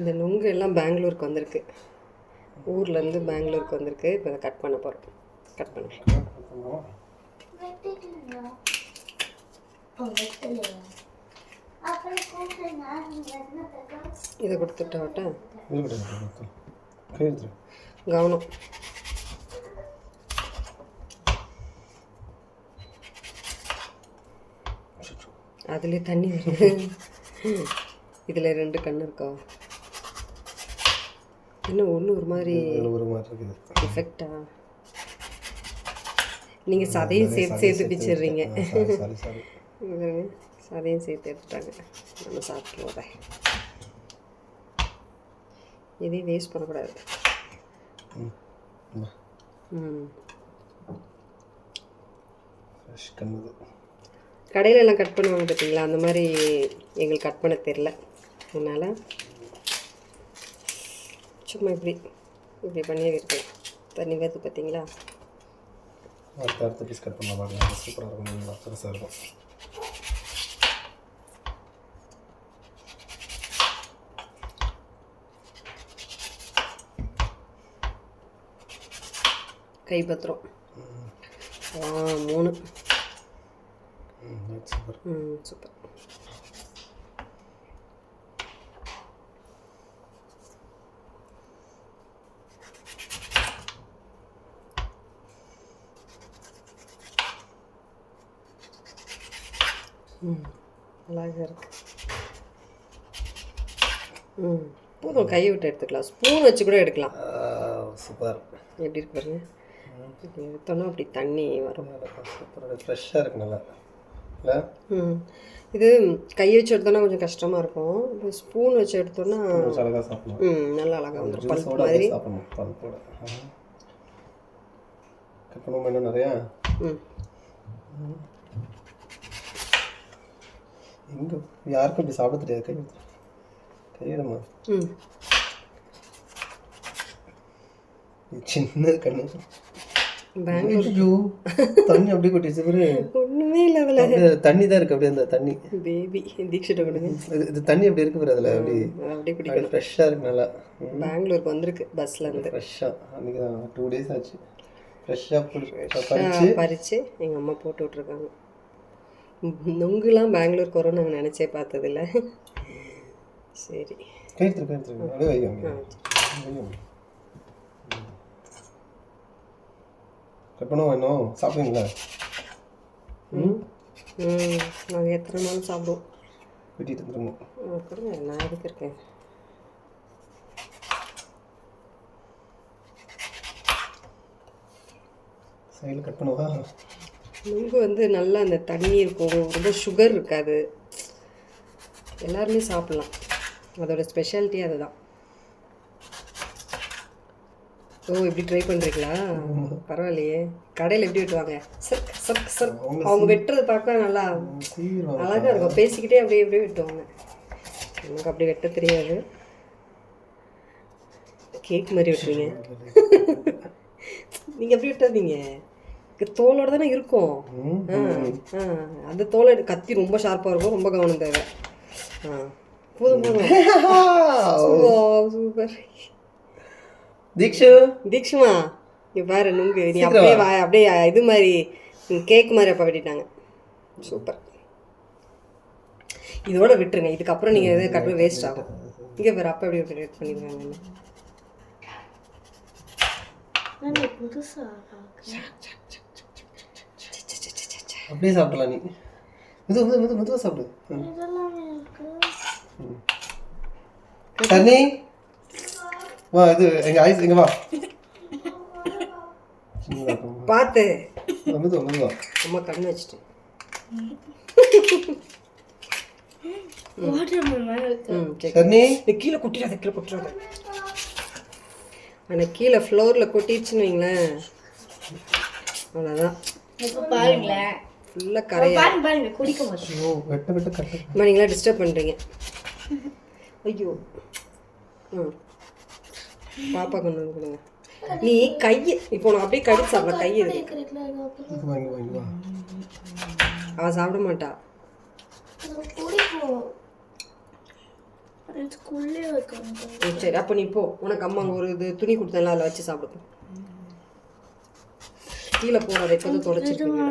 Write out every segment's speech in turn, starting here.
இந்த நுங்கு எல்லாம் பெங்களூருக்கு வந்திருக்கு, ஊர்லேருந்து பெங்களூருக்கு வந்திருக்கு. இப்போ அதை கட் பண்ண போகிறோம். கட் பண்ண இதை கொடுத்துட்டாவட்ட கவனம். அதுலேயே தண்ணி வருது. இதில் 2 கண் இருக்கா? இன்னும் ஒன்று ஒரு மாதிரி எஃபெக்டா? நீங்கள் சதையும் சேர்த்து பிச்சிடுறீங்க. சதையும் சேர்த்து எடுத்துட்டாங்க. நம்ம சாப்பிடுவோம். இதையும் வேஸ்ட் பண்ணக்கூடாது. கடையில் எல்லாம் கட் பண்ணுவாங்க பார்த்தீங்களா, அந்த மாதிரி எங்களுக்கு கட் பண்ண தெரில. அதனால் சும்மா இப்படி பண்ணியே இருக்கேன். தண்ணி வருது பார்த்தீங்களா? அடுத்த பீஸ் கட் பண்ணலாம். சூப்பராக இருக்கும், பெருசாக இருக்கும். கைப்பத்திரம் 3. சூப்பர். சூப்பர். அழகாக இருக்கு. போதும், கையை விட்டு எடுத்துக்கலாம். ஸ்பூன் வச்சு கூட எடுக்கலாம். சூப்பர். எப்படி இருக்கு பாருங்க. இப்படி எடுத்தோன்னா அப்படி தண்ணி வரும். சூப்பராக ஃப்ரெஷ்ஷாக இருக்கு நல்லா. இல்லை இது கையை வச்சு எடுத்தோன்னா கொஞ்சம் கஷ்டமாக இருக்கும். இப்போ ஸ்பூன் வச்சு எடுத்தோன்னா அழகாக சாப்பிடணும். நல்லா அழகாக வந்துடும். பல்ப் மாதிரி சாப்பிடணும். பல்போட கட் பண்ணுவோம். இன்னும் நிறையா எங்கே யாருக்கும் அப்படி சாப்பிட தெரியாது. கையிடமா சின்ன கண்ணு தண்ணி அப்படியே கொட்டிச்சு. ஒன்றுமே இல்லை அதில். தண்ணி தான் இருக்கு. அப்படியே அந்த தண்ணி பேபி தீட்சிட்ட கொடுங்க. இது தண்ணி அப்படி இருக்கு. அதில் அப்படியே குடிக்கணும். ஃப்ரெஷ்ஷாக இருக்கு நல்லா. பெங்களூருக்கு வந்திருக்கு பஸ்ஸில் இருந்து. ஃப்ரெஷ்ஷாக அன்றைக்கி தான் 2 days ஆச்சு. ஃப்ரெஷ்ஷாக பறித்து எங்கள் அம்மா போட்டு விட்ருக்காங்க. நுங்குலாம் பெங்களூருக்கு வரும்னு நாங்கள் நினச்சே பார்த்ததில்ல. சரி, கேட்டுருக்கேன். அப்படியே வைங்க. கட் பண்ணுவோம். இன்னும் சாப்பிடுவீங்களா? நாங்கள் எத்தனை நாள் சாப்பிடுவோம். வெட்டிட்டு வந்துருங்க. கொடுங்க, நான் எதுக்கு இருக்கேன். சைடில் கட் பண்ணுவா. நுங்கு வந்து நல்லா அந்த தண்ணி இருக்கும், ரொம்ப சுகர் இருக்காது. எல்லாருமே சாப்பிட்லாம். அதோட ஸ்பெஷாலிட்டி அதுதான். ஓ, இப்படி ட்ரை பண்ணுறீங்களா? பரவாயில்லையே. கடையில் எப்படி வெட்டுவாங்க? சர்க் சர்க் சர்க். அவங்க வெட்டுறது பார்க்க நல்லா அழகாக இருக்கும். பேசிக்கிட்டே அப்படியே எப்படியே வெட்டுவாங்க. எனக்கு அப்படி வெட்ட தெரியாது. கேக் மாதிரி வெட்டுவீங்க. நீங்கள் எப்படி வெட்டாதீங்க. தோலோடு தானே இருக்கும். அந்த தோலை கத்தி ரொம்ப ஷார்ப்பாக இருக்கும். ரொம்ப கவனம் தேவை. போதும் போதும். சூப்பர். தீக்ஷுமா நீ பாரு நுங்கு. நீ அப்படியே இது மாதிரி கேக் மாதிரி அப்போ வெட்டிட்டாங்க. சூப்பர். இதோட விட்டுருங்க. இதுக்கப்புறம் நீங்கள் எது கட் வேஸ்ட் ஆகும். இங்கே வேறு அப்போ எப்படி ரெட் பண்ணிடுவாங்க. அப்படியே சாப்பிடலாம். நீ மெதுவாக சாப்பிடு. தண்ணி வா. இது எங்கள் ஐஸ் எங்கே வா. பார்த்து மெதுவா அம்மா கண்ணு வச்சுட்டு. தண்ணி கீழே கொட்டிடாத. ஆனால் கீழே ஃப்ளோரில் கொட்டிடுச்சுன்னு வைங்களேன், அவ்வளோதான். பாருங்களேன், ஃபுல்லாக கரையா. நீங்களா டிஸ்டர்ப் பண்ணுறீங்க. ஐயோ. பாப்பா கொண்டு வந்து கொடுங்க. நீ கையை இப்போ உனக்கு அப்படியே கடிச்சு சாப்பிட. கையை அவள் சாப்பிட மாட்டா. ஸ்கூல்லே வைக்காங்க. சரி அப்போ நீ போ, உனக்கு அம்மா ஒரு இது துணி கொடுத்தேன்ல அதில் வச்சு சாப்பிடு. கீழே போடாத, இப்போ தான் தொடச்சிருக்கீங்க.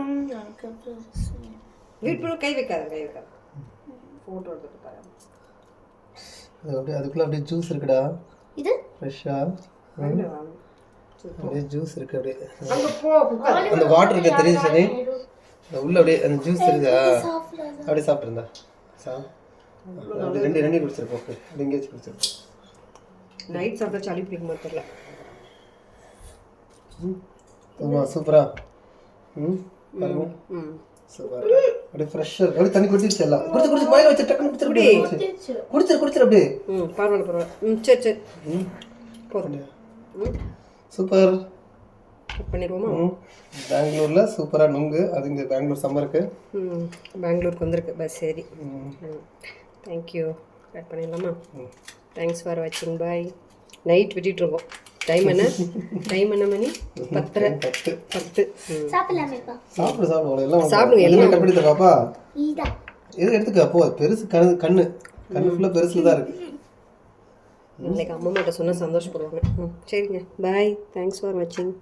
வீட்டு கை வைக்காத. ஃபோட்டோ எடுத்துட்டு பாரு. அது அப்படியே அதுக்குள்ளே அப்படியே ஜூஸ் இருக்குடா இது ஃப்ரெஷ்ஷாக. அப்படியே ஜூஸ் இருக்கு அப்படியே. அங்கே போ உட்காரு. அந்த வாட்டர் இருக்கு தெரியுது சரி, உள்ள அப்படியே அந்த ஜூஸ் தெரியுதா, அப்படியே சாப்பிட்டுருந்தா அப்படி ரெண்டு குடிச்சிருப்போம். அப்படி எங்கேயாச்சும் குடிச்சிருப்போம். நைட் சாப்பிட்டா சளி பிடிக்க மாதிரி தெரியல. ஆமாம் சூப்பரா. பாருங்க சூப்பர். அப்படியே ஃப்ரெஷ்ஷாக அப்படியே தண்ணி குடிச்சிருச்சு எல்லாம். குடிச்சு பாயில் வச்சு டக்குன்னு குடிச்சிரு அப்படியே. பரவாயில்ல. சரி போதும். சூப்பர் பண்ணிடுவோமா? பெங்களூரில் சூப்பராக நுங்கு. அது இங்கே பெங்களூர் சம்மருக்கு. பெங்களூருக்கு வந்திருக்கு பஸ். சரி தேங்க்யூ. கட் பண்ணிடலாமா? தேங்க்ஸ் ஃபார் வாட்சிங். பாய். நைட் விட்டுட்ருக்கோம். டைம் என்ன மணி? 10. சாப்பிடலாமேப்பா. சாப்பிடு எல்லாம் சாப்பிடுங்க எல்லாம். கட் பண்ணி பாப்பா. இதா எது எடுத்துக்க அப்போ பெருசு கண்ணு ஃபுல்லாக பெருசில் தான் இருக்குது. இன்னைக்கு அம்மா கிட்ட சொன்னால் சந்தோஷப்படுவாங்க. சரிங்க பாய். தேங்க்ஸ் ஃபார் வாட்சிங்.